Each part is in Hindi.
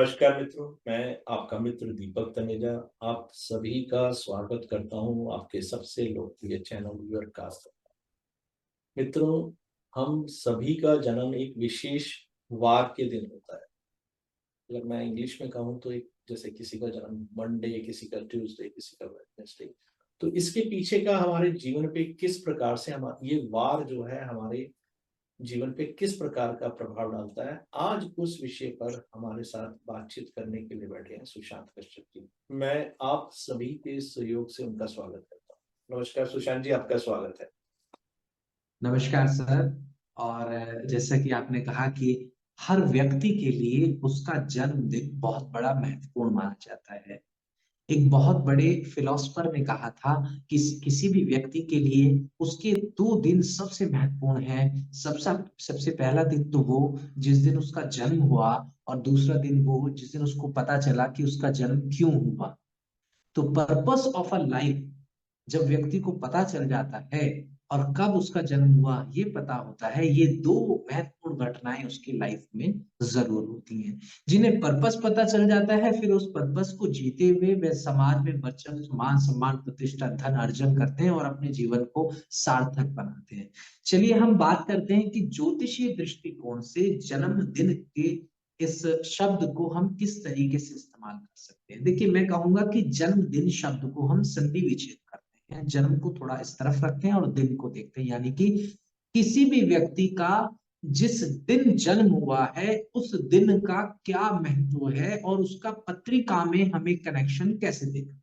नमस्कार मित्रों, मैं आपका मित्र दीपक तनेजा आप सभी का स्वागत करता हूं आपके सबसे लोकप्रिय चैनल व्यूअरकास्ट। मित्रों, हम सभी का जन्म एक विशेष वार के दिन होता है। अगर मैं इंग्लिश में कहूँ तो एक जैसे किसी का जन्म मंडे, किसी का ट्यूसडे, किसी का वेडनेसडे। तो इसके पीछे का हमारे जीवन पे किस प्रकार से हम ये वार जो है हमारे जीवन पे किस प्रकार का प्रभाव डालता है, आज उस विषय पर हमारे साथ बातचीत करने के लिए बैठे हैं सुशांत कश्यप जी। मैं आप सभी के सहयोग से उनका स्वागत करता हूँ। नमस्कार सुशांत जी, आपका स्वागत है। नमस्कार सर। और जैसा कि आपने कहा कि हर व्यक्ति के लिए उसका जन्मदिन बहुत बड़ा महत्वपूर्ण माना जाता है। एक बहुत बड़े फिलोसफर ने कहा था कि किसी भी व्यक्ति के लिए उसके दो दिन सबसे महत्वपूर्ण है। सबसे सबसे पहला दिन तो वो जिस दिन उसका जन्म हुआ, और दूसरा दिन वो जिस दिन उसको पता चला कि उसका जन्म क्यों हुआ। तो पर्पस ऑफ अ लाइफ जब व्यक्ति को पता चल जाता है और कब उसका जन्म हुआ ये पता होता है, ये दो महत्वपूर्ण घटनाएं उसकी लाइफ में जरूर होती हैं। जिन्हें पर्पस पता चल जाता है, फिर उस पर्पस को जीते हुए वे समाज में वर्चस्व, मान सम्मान, प्रतिष्ठा, धन अर्जन करते हैं और अपने जीवन को सार्थक बनाते हैं। चलिए हम बात करते हैं कि ज्योतिषीय दृष्टिकोण से जन्मदिन के इस शब्द को हम किस तरीके से इस्तेमाल कर सकते हैं। देखिए, मैं कहूंगा कि जन्मदिन शब्द को हम संधि विच्छेद करते हैं। जन्म को थोड़ा इस तरफ रखते हैं और दिन को देखते हैं, यानी कि किसी भी व्यक्ति का जिस दिन जन्म हुआ है उस दिन का क्या महत्व है और उसका पत्रिका में हमें कनेक्शन कैसे देखना।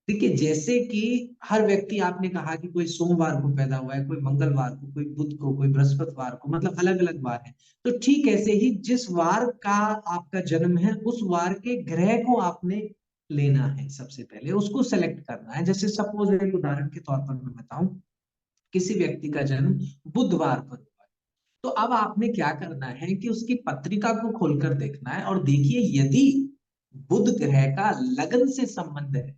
देखिए, जैसे कि हर व्यक्ति, आपने कहा कि कोई सोमवार को पैदा हुआ है, कोई मंगलवार को, कोई बुध को, कोई बृहस्पतिवार को, मतलब अलग अलग वार है। तो ठीक ऐसे ही जिस वार का आपका जन्म है उस वार के ग्रह को आपने लेना है, सबसे पहले उसको सेलेक्ट करना है। जैसे सपोज एक उदाहरण के तौर पर मैं बताऊं, किसी व्यक्ति का जन्म बुधवार पर हुआ है, तो अब आपने क्या करना है कि उसकी पत्रिका को खोलकर देखना है और देखिए, यदि बुध ग्रह का लगन से संबंध है,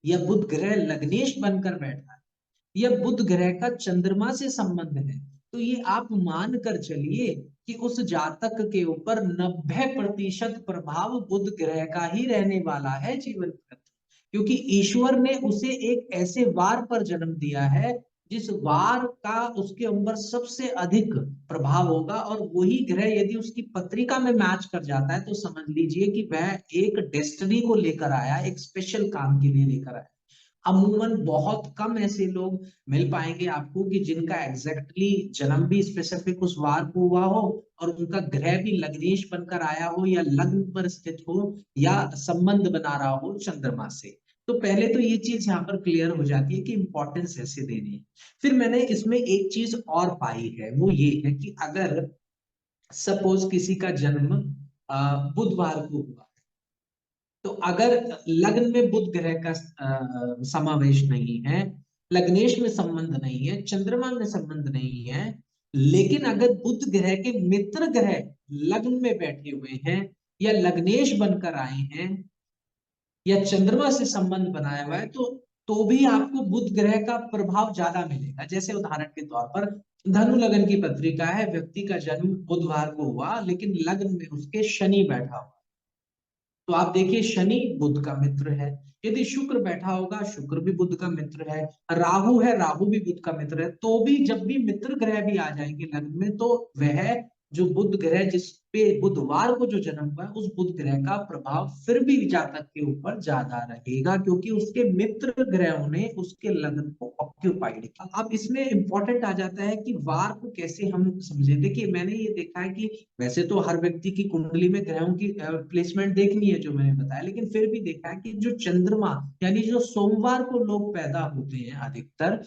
या बुध ग्रह लग्नेश बनकर बैठा है, या बुध ग्रह का चंद्रमा से संबंध है, तो ये आप मान कर चलिए कि उस जातक के ऊपर 90% प्रभाव बुध ग्रह का ही रहने वाला है जीवन पर। क्योंकि ईश्वर ने उसे एक ऐसे वार पर जन्म दिया है जिस वार का उसके ऊपर सबसे अधिक प्रभाव होगा, और वही ग्रह यदि उसकी पत्रिका में मैच कर जाता है तो समझ लीजिए कि वह एक डेस्टिनी को लेकर आया, एक स्पेशल काम के लिए लेकर आया। अमूमन बहुत कम ऐसे लोग मिल पाएंगे आपको कि जिनका एग्जैक्टली जन्म भी स्पेसिफिक उस वार को हुआ हो और उनका ग्रह भी लग्नेश बनकर आया हो, या लग्न पर स्थित हो, या संबंध बना रहा हो चंद्रमा से। तो पहले तो ये चीज यहाँ पर क्लियर हो जाती है कि इंपॉर्टेंस ऐसे देनी है। फिर मैंने इसमें एक चीज और पाई है, वो ये है कि अगर सपोज किसी का जन्म बुधवार को हुआ, तो अगर लग्न में बुध ग्रह का समावेश नहीं है, लग्नेश में संबंध नहीं है, चंद्रमा में संबंध नहीं है, लेकिन अगर बुध ग्रह के मित्र ग्रह लग्न में बैठे हुए हैं, या लग्नेश बनकर आए हैं, या चंद्रमा से संबंध बनाया हुआ है, तो भी आपको बुध ग्रह का प्रभाव ज्यादा मिलेगा। जैसे उदाहरण के तौर पर धनु लगन की पत्रिका है, व्यक्ति का जन्म बुधवार को हुआ लेकिन लग्न में उसके शनि बैठा हुआ, तो आप देखिए शनि बुध का मित्र है। यदि शुक्र बैठा होगा, शुक्र भी बुध का मित्र है। राहु है, राहु भी बुध का मित्र है। तो भी जब भी मित्र ग्रह भी आ जाएंगे लग्न में, तो वह जो बुध ग्रह जिस पे बुधवार को जो जन्म हुआ है, उस बुध ग्रह का प्रभाव फिर भी जातक के ऊपर ज्यादा रहेगा, क्योंकि उसके मित्र ग्रहों ने उसके लग्न को ऑक्यूपाइड किया। अब इसमें इंपॉर्टेंट आ जाता है कि वार को कैसे हम समझे। देखिए, मैंने ये देखा है कि वैसे तो हर व्यक्ति की कुंडली में ग्रहों की प्लेसमेंट देखनी है जो मैंने बताया, लेकिन फिर भी देखा है कि जो चंद्रमा, यानी जो सोमवार को लोग पैदा होते हैं अधिकतर,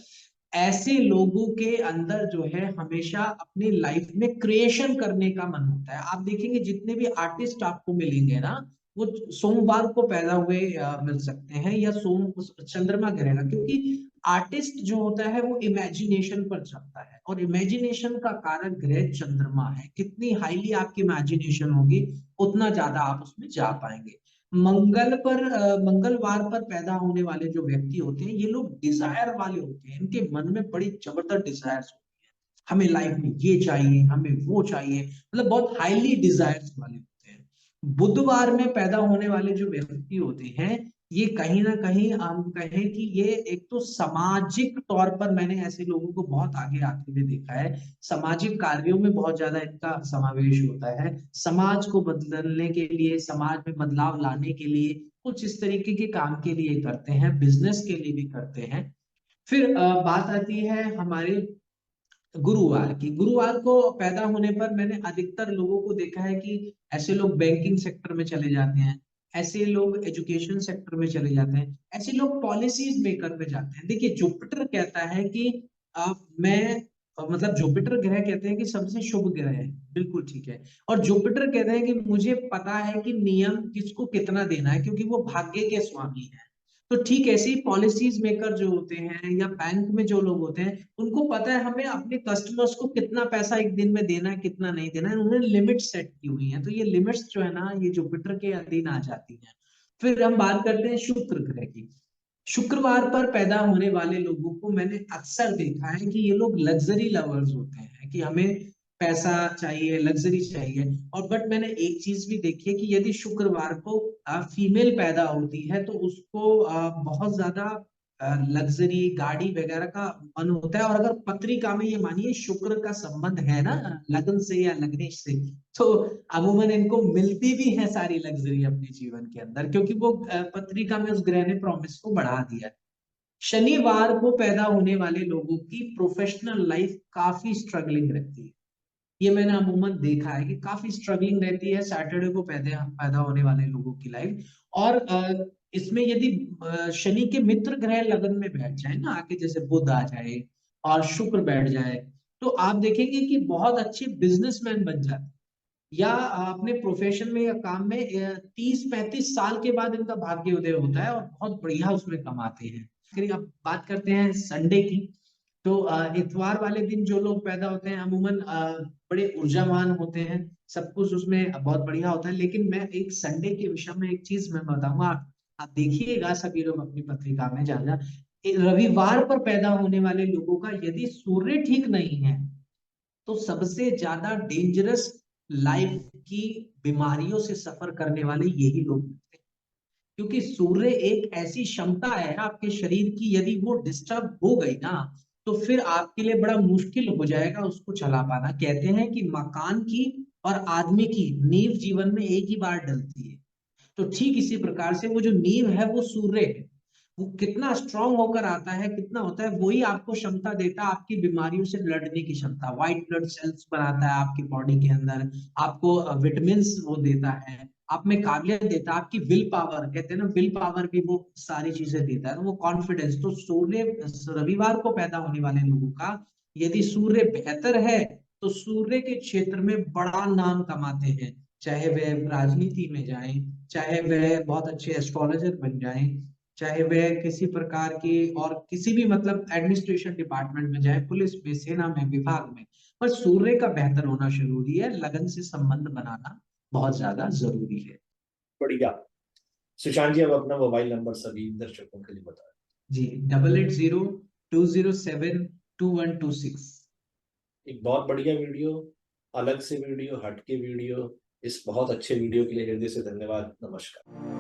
ऐसे लोगों के अंदर जो है हमेशा अपनी लाइफ में क्रिएशन करने का मन होता है। आप देखेंगे जितने भी आर्टिस्ट आपको मिलेंगे ना, वो सोमवार को पैदा हुए मिल सकते हैं, या सोम चंद्रमा ग्रह का, क्योंकि आर्टिस्ट जो होता है वो इमेजिनेशन पर चलता है, और इमेजिनेशन का कारक ग्रह चंद्रमा है। कितनी हाईली आपकी इमेजिनेशन होगी, उतना ज्यादा आप उसमें जा पाएंगे। मंगलवार पर पैदा होने वाले जो व्यक्ति होते हैं, ये लोग डिजायर वाले होते हैं। इनके मन में बड़ी जबरदस्त डिजायर्स होती है, हमें लाइफ में ये चाहिए, हमें वो चाहिए, मतलब बहुत हाईली डिजायर्स वाले होते हैं। बुधवार में पैदा होने वाले जो व्यक्ति होते हैं, ये कहीं ना कहीं हम कहें कि ये एक तो सामाजिक तौर पर मैंने ऐसे लोगों को बहुत आगे आते हुए देखा है। सामाजिक कार्यों में बहुत ज्यादा इनका समावेश होता है। समाज को बदलने के लिए, समाज में बदलाव लाने के लिए कुछ इस तरीके के काम के लिए करते हैं, बिजनेस के लिए भी करते हैं। फिर बात आती है हमारे गुरुवार की। गुरुवार को पैदा होने पर मैंने अधिकतर लोगों को देखा है कि ऐसे लोग बैंकिंग सेक्टर में चले जाते हैं, ऐसे लोग एजुकेशन सेक्टर में चले जाते हैं, ऐसे लोग पॉलिसीज मेकर में जाते हैं। देखिए, जुपिटर कहता है कि मैं मतलब जुपिटर ग्रह कहते हैं कि सबसे शुभ ग्रह है, बिल्कुल ठीक है। और जुपिटर कहते हैं कि मुझे पता है कि नियम किसको कितना देना है, क्योंकि वो भाग्य के स्वामी है। तो ठीक ऐसे ही पॉलिसीज मेकर जो होते हैं या बैंक में जो लोग होते हैं, उनको पता है हमें अपने कस्टमर्स को कितना पैसा एक दिन में देना है, कितना नहीं देना है। उन्होंने लिमिट सेट की हुई है, तो ये लिमिट्स जो है ना, ये जुपिटर के अधीन आ जाती हैं। फिर हम बात करते हैं शुक्र ग्रह की। शुक्रवार पर पैदा होने वाले लोगों को मैंने अक्सर देखा है कि ये लोग लग्जरी लवर्स होते हैं, कि हमें पैसा चाहिए, लग्जरी चाहिए। और बट मैंने एक चीज भी देखी है कि यदि शुक्रवार को फीमेल पैदा होती है तो उसको बहुत ज्यादा लग्जरी गाड़ी वगैरह का मन होता है। और अगर पत्रिका में ये मानिए शुक्र का संबंध है ना लगन से या लग्नेश से, तो अमूमन इनको मिलती भी है सारी लग्जरी अपने जीवन के अंदर, क्योंकि वो पत्रिका में उस ग्रह ने प्रॉमिस को बढ़ा दिया है। शनिवार को पैदा होने वाले लोगों की प्रोफेशनल लाइफ काफी स्ट्रगलिंग रहती है। ये मैंने अमूमन देखा है कि काफी स्ट्रगलिंग रहती है सैटरडे को पैदा पैदा होने वाले लोगों की लाइफ। और इसमें यदि शनि के मित्र ग्रह लगन में बैठ जाए ना आके, जैसे बुध आ जाए और शुक्र बैठ जाए, तो आप देखेंगे कि बहुत अच्छे बिजनेसमैन बन जाते हैं। या अपने प्रोफेशन में या काम में 30-35 साल के बाद इनका भाग्य उदय होता है और बहुत बढ़िया उसमें कमाते हैं। फिर अब बात करते हैं संडे की। तो इतवार वाले दिन जो लोग पैदा होते हैं अमूमन बड़े ऊर्जावान होते हैं, सब कुछ उसमें बहुत बढ़िया होता है। लेकिन मैं एक संडे के विषय में एक चीज मैं बताऊंगा, आप देखिएगा सभी लोग अपनी पत्रिका में, जहाँ जहाँ रविवार पर पैदा होने वाले लोगों का यदि सूर्य ठीक नहीं है, तो सबसे ज्यादा डेंजरस लाइफ की बीमारियों से सफर करने वाले यही लोग होते हैं। क्योंकि सूर्य एक ऐसी क्षमता है आपके शरीर की, यदि वो डिस्टर्ब हो गई ना, तो फिर आपके लिए बड़ा मुश्किल हो जाएगा उसको चला पाना। कहते हैं कि मकान की और आदमी की नींव जीवन में एक ही बार डलती है। तो ठीक इसी प्रकार से वो जो नींव है वो सूर्य है। वो कितना स्ट्रांग होकर आता है, कितना होता है, वही आपको क्षमता देता है आपकी बीमारियों से लड़ने की क्षमता। व्हाइट ब्लड सेल्स बनाता है आपकी बॉडी के अंदर, आपको विटामिन वो देता है, आप में काबिलियत देता है, आपकी विल पावर, कहते हैं ना विल पावर भी वो सारी चीजें देता है, तो वो कॉन्फिडेंस। तो सूर्य, रविवार को पैदा होने वाले लोगों का यदि सूर्य बेहतर है, तो सूर्य के क्षेत्र में बड़ा नाम कमाते हैं। चाहे वह राजनीति में जाए, चाहे वह बहुत अच्छे एस्ट्रोलॉजर बन जाए, चाहे वह किसी प्रकार की और किसी भी मतलब एडमिनिस्ट्रेशन डिपार्टमेंट में जाए, पुलिस में, सेना में, विभाग में। पर सूर्य का बेहतर होना जरूरी है, लगन से संबंध बनाना बहुत ज्यादा जरूरी है। बढ़िया। सुशांत जी, अब अपना मोबाइल नंबर सभी दर्शकों के लिए बताएं। जी, 8802072126। एक बहुत बढ़िया वीडियो, अलग से वीडियो, हट के वीडियो, इस बहुत अच्छे वीडियो के लिए हृदय से धन्यवाद। नमस्कार।